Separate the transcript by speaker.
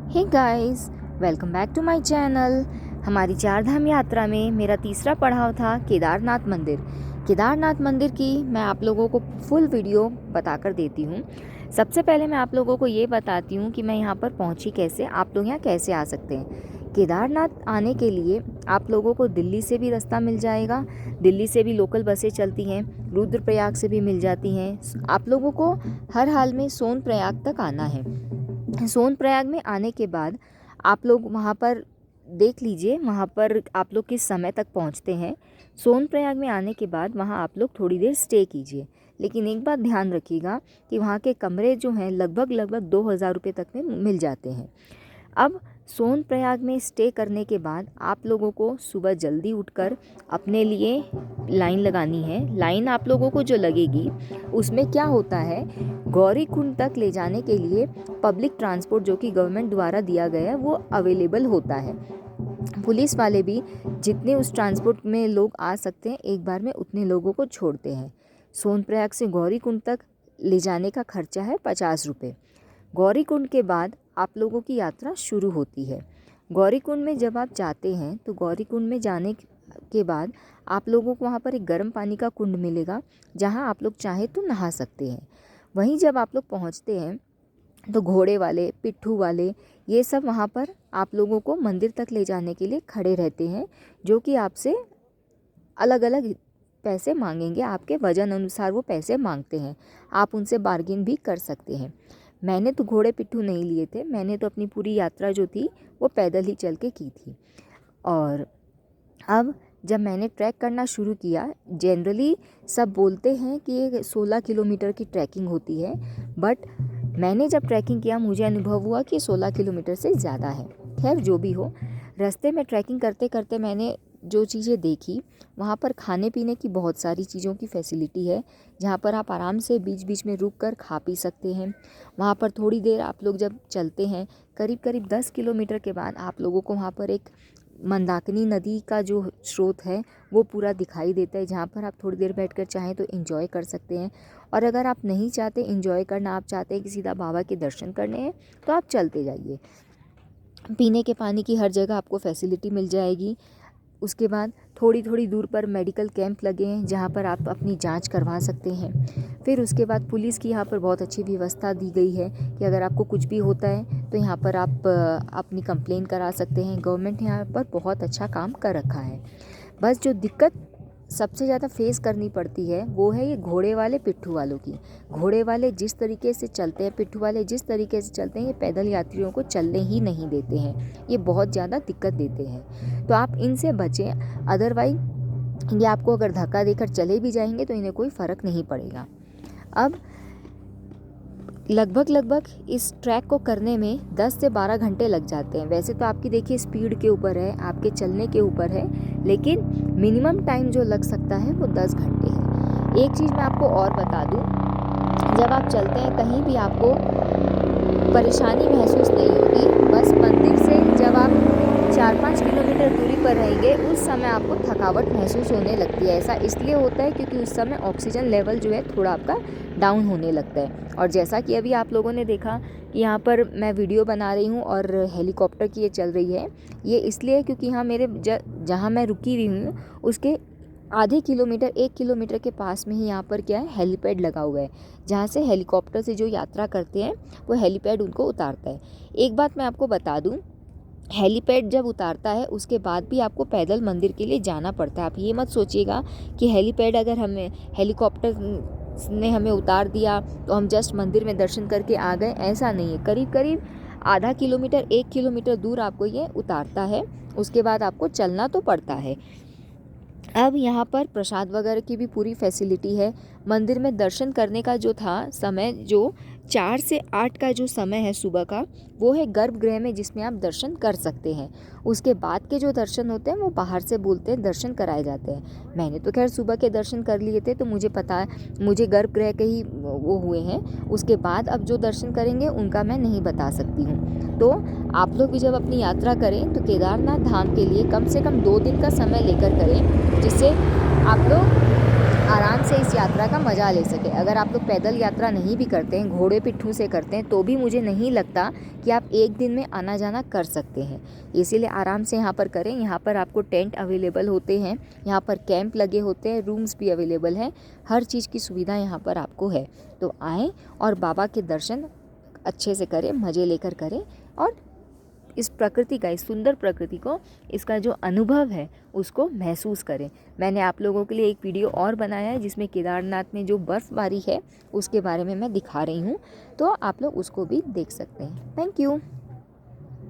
Speaker 1: Hey guys, welcome back to my channel. हमारी चार धाम यात्रा में मेरा तीसरा पड़ाव था केदारनाथ मंदिर। केदारनाथ मंदिर की मैं आप लोगों को फुल वीडियो बताकर देती हूँ। सबसे पहले मैं आप लोगों को ये बताती हूँ कि मैं यहाँ पर पहुँची कैसे, आप लोग यहाँ कैसे आ सकते हैं। केदारनाथ आने के लिए आप लोगों को दिल्ली से भी रास्ता मिल जाएगा। दिल्ली से भी लोकल बसें चलती हैं, रुद्रप्रयाग से भी मिल जाती हैं। आप लोगों को हर हाल में सोनप्रयाग तक आना है। सोनप्रयाग में आने के बाद आप लोग वहाँ पर देख लीजिए, वहाँ पर आप लोग किस समय तक पहुँचते हैं। सोनप्रयाग में आने के बाद वहाँ आप लोग थोड़ी देर स्टे कीजिए, लेकिन एक बात ध्यान रखिएगा कि वहाँ के कमरे जो हैं लगभग 2,000 रुपये तक में मिल जाते हैं। अब सोनप्रयाग में स्टे करने के बाद आप लोगों को सुबह जल्दी उठकर अपने लिए लाइन लगानी है। लाइन आप लोगों को जो लगेगी उसमें क्या होता है, गौरीकुंड तक ले जाने के लिए पब्लिक ट्रांसपोर्ट जो कि गवर्नमेंट द्वारा दिया गया है वो अवेलेबल होता है। पुलिस वाले भी जितने उस ट्रांसपोर्ट में लोग आ सकते हैं एक बार में उतने लोगों को छोड़ते हैं। सोनप्रयाग से गौरीकुंड तक ले जाने का खर्चा है 50 रुपये। गौरीकुंड के बाद आप लोगों की यात्रा शुरू होती है। गौरीकुंड में जब आप जाते हैं तो गौरीकुंड में जाने के बाद आप लोगों को वहाँ पर एक गर्म पानी का कुंड मिलेगा, जहाँ आप लोग चाहे तो नहा सकते हैं। वहीं जब आप लोग पहुँचते हैं तो घोड़े वाले, पिट्ठू वाले, ये सब वहाँ पर आप लोगों को मंदिर तक ले जाने के लिए खड़े रहते हैं, जो कि आपसे अलग अलग पैसे मांगेंगे। आपके वजन अनुसार वो पैसे मांगते हैं, आप उनसे बार्गेन भी कर सकते हैं। मैंने तो घोड़े पिट्ठू नहीं लिए थे, मैंने तो अपनी पूरी यात्रा जो थी वो पैदल ही चल के की थी। और अब जब मैंने ट्रैक करना शुरू किया, जनरली सब बोलते हैं कि ये 16 किलोमीटर की ट्रैकिंग होती है, बट मैंने जब ट्रैकिंग किया मुझे अनुभव हुआ कि 16 किलोमीटर से ज़्यादा है। खैर जो भी हो, रास्ते में ट्रैकिंग करते करते मैंने जो चीज़ें देखी, वहाँ पर खाने पीने की बहुत सारी चीज़ों की फैसिलिटी है, जहाँ पर आप आराम से बीच बीच में रुक कर खा पी सकते हैं। वहाँ पर थोड़ी देर आप लोग जब चलते हैं, करीब 10 किलोमीटर के बाद आप लोगों को वहाँ पर एक मंदाकिनी नदी का जो स्रोत है वो पूरा दिखाई देता है, जहाँ पर आप थोड़ी देर बैठकर चाहें तो एंजॉय कर सकते हैं। और अगर आप नहीं चाहते एंजॉय करना, आप चाहते हैं कि सीधा बाबा के दर्शन करने हैं, तो आप चलते जाइए। पीने के पानी की हर जगह आपको फैसिलिटी मिल जाएगी। उसके बाद थोड़ी दूर पर मेडिकल कैंप लगे हैं, जहाँ पर आप अपनी जांच करवा सकते हैं। फिर उसके बाद पुलिस की यहाँ पर बहुत अच्छी व्यवस्था दी गई है कि अगर आपको कुछ भी होता है तो यहाँ पर आप अपनी कंप्लेन करा सकते हैं। गवर्नमेंट यहाँ पर बहुत अच्छा काम कर रखा है। बस जो दिक्कत सबसे ज़्यादा फेस करनी पड़ती है वो है ये घोड़े वाले पिट्ठू वालों की। घोड़े वाले जिस तरीके से चलते हैं, पिट्ठू वाले जिस तरीके से चलते हैं, ये पैदल यात्रियों को चलने ही नहीं देते हैं। ये बहुत ज़्यादा दिक्कत देते हैं, तो आप इनसे बचें। अदरवाइज ये आपको अगर धक्का देकर चले भी जाएंगे तो इन्हें कोई फ़र्क नहीं पड़ेगा। अब लगभग इस ट्रैक को करने में 10 से 12 घंटे लग जाते हैं। वैसे तो आपकी देखिए स्पीड के ऊपर है, आपके चलने के ऊपर है, लेकिन मिनिमम टाइम जो लग सकता है वो 10 घंटे है। एक चीज़ मैं आपको और बता दूं, जब आप चलते हैं कहीं भी आपको परेशानी महसूस नहीं होगी। बस मंदिर से जब आप 4-5 किलोमीटर दूरी पर रहेंगे उस समय आपको थकावट महसूस होने लगती है। ऐसा इसलिए होता है क्योंकि उस समय ऑक्सीजन लेवल जो है थोड़ा आपका डाउन होने लगता है। और जैसा कि अभी आप लोगों ने देखा कि यहाँ पर मैं वीडियो बना रही हूँ और हेलीकॉप्टर की ये चल रही है, ये इसलिए क्योंकि यहाँ मेरे जहाँ मैं रुकी हुई हूँ उसके आधे किलोमीटर 1 किलोमीटर के पास में ही यहाँ पर क्या है, हेलीपैड लगा हुआ है, जहाँ से हेलीकॉप्टर से जो यात्रा करते हैं वो हेलीपैड उनको उतारता है। एक बात मैं आपको बता दूँ, हेलीपैड जब उतारता है उसके बाद भी आपको पैदल मंदिर के लिए जाना पड़ता है। आप ये मत सोचिएगा कि हेलीपैड अगर हमें हेलीकॉप्टर ने हमें उतार दिया तो हम जस्ट मंदिर में दर्शन करके आ गए, ऐसा नहीं है। करीब आधा किलोमीटर 1 किलोमीटर दूर आपको ये उतारता है, उसके बाद आपको चलना तो पड़ता है। अब यहाँ पर प्रसाद वगैरह की भी पूरी फैसिलिटी है। मंदिर में दर्शन करने का जो था समय, जो 4 से 8 का जो समय है सुबह का, वो है गर्भगृह में, जिसमें आप दर्शन कर सकते हैं। उसके बाद के जो दर्शन होते हैं वो बाहर से बोलते हैं दर्शन कराए जाते हैं। मैंने तो खैर सुबह के दर्शन कर लिए थे, तो मुझे पता है, मुझे गर्भगृह के ही वो हुए हैं। उसके बाद अब जो दर्शन करेंगे उनका मैं नहीं बता सकती हूँ। तो आप लोग भी जब अपनी यात्रा करें तो केदारनाथ धाम के लिए कम से कम 2 दिन का समय लेकर करें, जिससे आप लोग आराम से इस यात्रा का मज़ा ले सकें। अगर आप लोग पैदल यात्रा नहीं भी करते हैं, घोड़े पिट्ठू से करते हैं, तो भी मुझे नहीं लगता कि आप एक दिन में आना जाना कर सकते हैं। इसीलिए आराम से यहाँ पर करें। यहाँ पर आपको टेंट अवेलेबल होते हैं, यहाँ पर कैंप लगे होते हैं, रूम्स भी अवेलेबल हैं, हर चीज़ की सुविधा यहाँ पर आपको है। तो आएँ और बाबा के दर्शन अच्छे से करें, मज़े लेकर करें और इस प्रकृति का, इस सुंदर प्रकृति को, इसका जो अनुभव है उसको महसूस करें। मैंने आप लोगों के लिए एक वीडियो और बनाया है जिसमें केदारनाथ में जो बर्फ़बारी है उसके बारे में मैं दिखा रही हूँ, तो आप लोग उसको भी देख सकते हैं। Thank you.